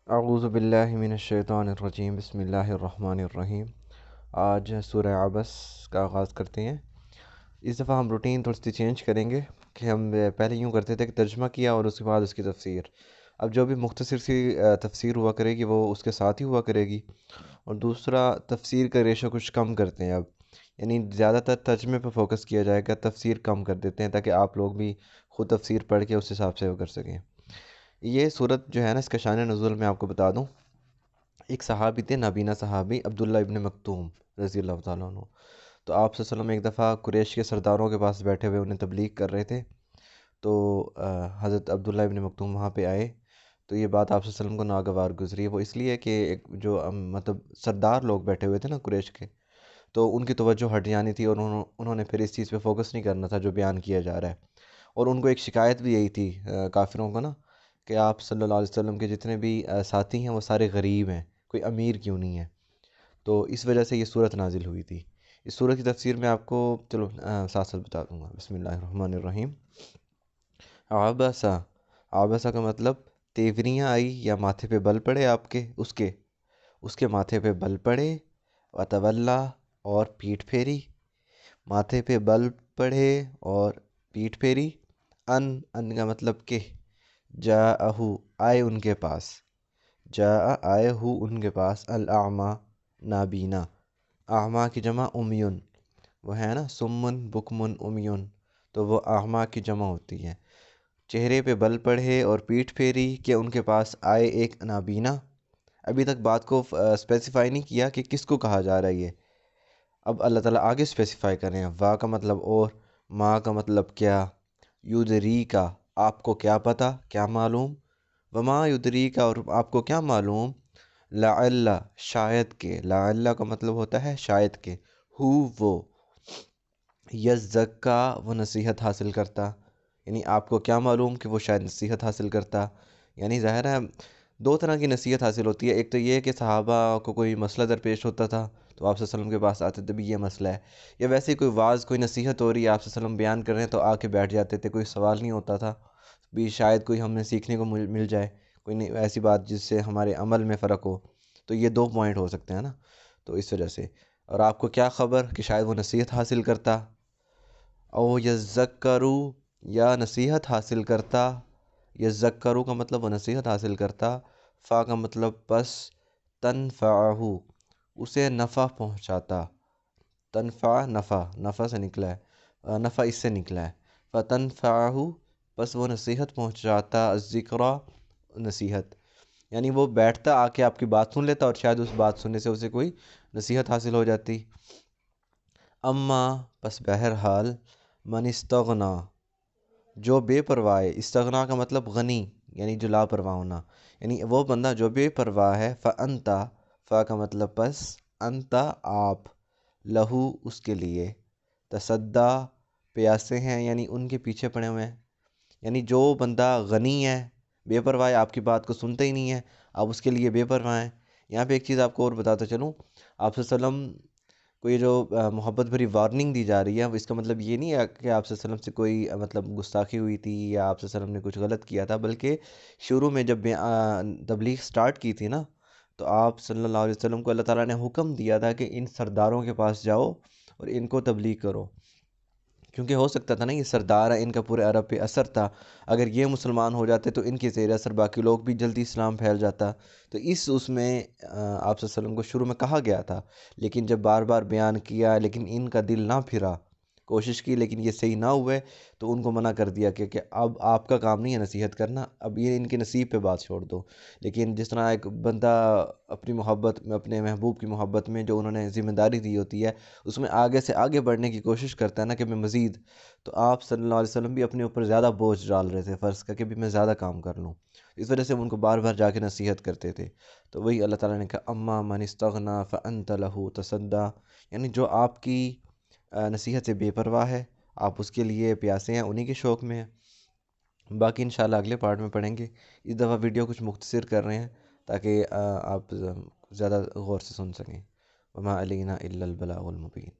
اعوذ باللہ من الشیطان الرجیم بسم اللہ الرحمن الرحیم۔ آج سورہ عبس کا آغاز کرتے ہیں۔ اس دفعہ ہم روٹین تھوڑی سی چینج کریں گے کہ ہم پہلے یوں کرتے تھے کہ ترجمہ کیا اور اس کے بعد اس کی تفسیر۔ اب جو بھی مختصر سی تفسیر ہوا کرے گی وہ اس کے ساتھ ہی ہوا کرے گی، اور دوسرا تفسیر کا ریشو کچھ کم کرتے ہیں اب، یعنی زیادہ تر ترجمے پہ فوکس کیا جائے گا، تفسیر کم کر دیتے ہیں تاکہ آپ لوگ بھی خود تفسیر پڑھ کے اس حساب سے وہ کر سکیں۔ یہ صورت جو ہے نا، اس کا شان نزول میں آپ کو بتا دوں۔ ایک صحابی تھے، نابینا صحابی، عبداللہ ابن مکتوم رضی اللہ تعالیٰ عنہ۔ تو آپ صلی اللہ علیہ وسلم ایک دفعہ قریش کے سرداروں کے پاس بیٹھے ہوئے انہیں تبلیغ کر رہے تھے، تو حضرت عبداللہ ابن مکتوم وہاں پہ آئے۔ تو یہ بات آپ صلی اللہ علیہ وسلم کو ناگوار گزری۔ وہ اس لیے کہ ایک جو مطلب سردار لوگ بیٹھے ہوئے تھے نا قریش کے، تو ان کی توجہ ہٹ جانی تھی، اور انہوں نے پھر اس چیز پہ فوکس نہیں کرنا تھا جو بیان کیا جا رہا ہے۔ اور ان کو ایک شکایت بھی یہی تھی کافروں کو نا، کہ آپ صلی اللہ علیہ وسلم کے جتنے بھی ساتھی ہیں وہ سارے غریب ہیں، کوئی امیر کیوں نہیں ہے۔ تو اس وجہ سے یہ صورت نازل ہوئی تھی۔ اس صورت کی تفسیر میں آپ کو چلو ساتھ ساتھ بتا دوں گا۔ بسم اللہ الرحمن الرحیم۔ عبسا، عبسا کا مطلب تیوریاں آئی یا ماتھے پہ بل پڑے آپ کے، اس کے ماتھے پہ بل پڑے، وتولا اور پیٹھ پھیری، ماتھے پہ بل پڑے اور پیٹھ پھیری۔ ان کا مطلب کہ جاءہو آئے ان کے پاس، جاء آئے ہو ان کے پاس، الاعمیٰ نابینا، اعمیٰ کی جمع امیون، وہ ہے نا سمن بکمن امیون، تو وہ اعمیٰ کی جمع ہوتی ہے۔ چہرے پہ بل پڑھے اور پیٹھ پھیری کہ ان کے پاس آئے ایک نابینا۔ ابھی تک بات کو اسپیسیفائی نہیں کیا کہ کس کو کہا جا رہا ہے یہ، اب اللہ تعالیٰ آگے اسپیسیفائی کریں۔ وا کا مطلب اور، ما کا مطلب کیا، یدری کا آپ کو کیا پتہ، کیا معلوم، وما یدری کا اور آپ کو کیا معلوم، لعل شاید کہ، لعل کا مطلب ہوتا ہے شاید کہ، وہ یزکا وہ نصیحت حاصل کرتا، یعنی آپ کو کیا معلوم کہ وہ شاید نصیحت حاصل کرتا۔ یعنی ظاہر ہے دو طرح کی نصیحت حاصل ہوتی ہے، ایک تو یہ کہ صحابہ کو کوئی مسئلہ درپیش ہوتا تھا تو آپ صلی اللہ علیہ وسلم کے پاس آتے تھے، بھی یہ مسئلہ ہے، یا ویسے ہی کوئی واعظ کوئی نصیحت ہو رہی ہے آپ صلی اللہ علیہ وسلم بیان کر رہے ہیں تو آ کے بیٹھ جاتے تھے، کوئی سوال نہیں ہوتا تھا، بھی شاید کوئی ہمیں سیکھنے کو مل جائے، کوئی نہیں ایسی بات جس سے ہمارے عمل میں فرق ہو۔ تو یہ دو پوائنٹ ہو سکتے ہیں نا، تو اس وجہ سے۔ اور آپ کو کیا خبر کہ شاید وہ نصیحت حاصل کرتا، او یذکرو یا نصیحت حاصل کرتا، یذکرو کا مطلب وہ نصیحت حاصل کرتا، فا کا مطلب پس، تنفعہ اسے نفع پہنچاتا، تنفع نفع سے نکلا ہے، نفع اس سے نکلا ہے، فتنفعہ پس وہ نصیحت پہنچاتا، الذکریٰ نصیحت، یعنی وہ بیٹھتا آ کے آپ کی بات سن لیتا اور شاید اس بات سننے سے اسے کوئی نصیحت حاصل ہو جاتی۔ اما پس بہرحال، من استغنا جو بے پرواہ ہے، استغنا کا مطلب غنی، یعنی جو لا پرواہ ہونا، یعنی وہ بندہ جو بے پرواہ ہے، فانتا فا کا مطلب پس، انتا آپ، لہو اس کے لیے، تصدا پیاسے ہیں یعنی ان کے پیچھے پڑے ہوئے ہیں، یعنی جو بندہ غنی ہے بے پرواہ ہے، آپ کی بات کو سنتا ہی نہیں ہے، آپ اس کے لیے بے پرواہ ہیں۔ یہاں پہ ایک چیز آپ کو اور بتاتا چلوں، آپ صلی اللہ علیہ وسلم کو یہ جو محبت بھری وارننگ دی جا رہی ہے، اس کا مطلب یہ نہیں ہے کہ آپ صلی اللہ علیہ وسلم سے کوئی مطلب گستاخی ہوئی تھی یا آپ صلی اللہ علیہ وسلم نے کچھ غلط کیا تھا، بلکہ شروع میں جب تبلیغ سٹارٹ کی تھی نا، تو آپ صلی اللہ علیہ وسلم کو اللہ تعالیٰ نے حکم دیا تھا کہ ان سرداروں کے پاس جاؤ اور ان کو تبلیغ کرو، کیونکہ ہو سکتا تھا نا یہ سردار ہے، ان کا پورے عرب پہ اثر تھا، اگر یہ مسلمان ہو جاتے تو ان کے زیر اثر باقی لوگ بھی جلدی اسلام پھیل جاتا۔ تو اس میں آپ صلی اللہ علیہ وسلم کو شروع میں کہا گیا تھا، لیکن جب بار بار بیان کیا لیکن ان کا دل نہ پھرا، کوشش کی لیکن یہ صحیح نہ ہوئے، تو ان کو منع کر دیا کہ اب آپ کا کام نہیں ہے نصیحت کرنا، اب یہ ان کے نصیب پہ بات چھوڑ دو۔ لیکن جس طرح ایک بندہ اپنی محبت میں، اپنے محبوب کی محبت میں جو انہوں نے ذمہ داری دی ہوتی ہے، اس میں آگے سے آگے بڑھنے کی کوشش کرتا ہے نا کہ میں مزید، تو آپ صلی اللہ علیہ وسلم بھی اپنے اوپر زیادہ بوجھ ڈال رہے تھے فرض کا کہ بھی میں زیادہ کام کر لوں، اس وجہ سے ان کو بار بار جا کے نصیحت کرتے تھے۔ تو وہی اللہ تعالیٰ نے کہا اما من استغنا فانت لہ تصدی، یعنی جو آپ کی نصیحت سے بے پرواہ ہے، آپ اس کے لیے پیاسے ہیں، انہی کے شوق میں ہیں۔ باقی انشاءاللہ اگلے پارٹ میں پڑھیں گے۔ اس دفعہ ویڈیو کچھ مختصر کر رہے ہیں تاکہ آپ زیادہ غور سے سن سکیں۔ وما علینا الا البلاغ المبین۔